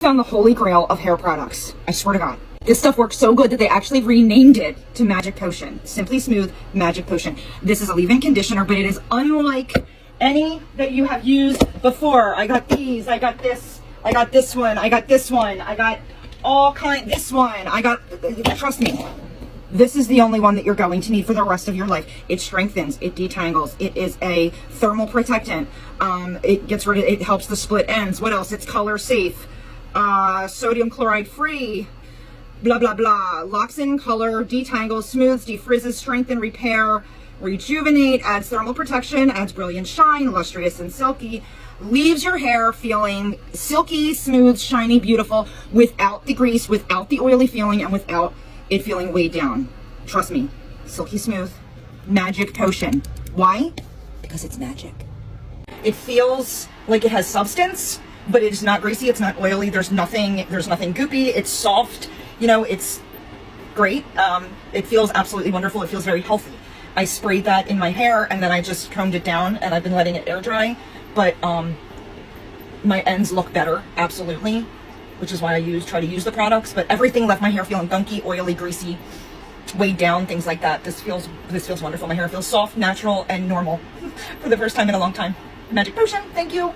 Found the holy grail of hair products. I swear to God. This stuff works so good that they actually renamed it to Magic Potion. SimplySmooth Magic Potion. This is a leave-in conditioner, but it is unlike any that you have used before. I got these, I got this, I got this one, I got this one, I got all kind, this one, I got, trust me, this is the only one that you're going to need for the rest of your life. It strengthens, it detangles, it is a thermal protectant, it gets rid of, it helps the split ends. What else? It's color safe. Sodium chloride free, blah blah blah, locks in color, detangles, smooths, defrizzes, strengthen, repair, rejuvenate, adds thermal protection, adds brilliant shine, lustrous and silky, leaves your hair feeling silky, smooth, shiny, beautiful, without the grease, without the oily feeling, and without it feeling weighed down. Trust me, silky smooth, Magic Potion. Why? Because it's magic. It feels like it has substance, but it is not greasy, it's not oily, there's nothing goopy, it's soft, you know, it's great. It feels absolutely wonderful, it feels very healthy. I sprayed that in my hair and then I just combed it down and I've been letting it air dry, but my ends look better, absolutely, which is why I try to use the products, but everything left my hair feeling gunky, oily, greasy, weighed down, things like that. This feels wonderful. My hair feels soft, natural, and normal for the first time in a long time. Magic Potion, thank you.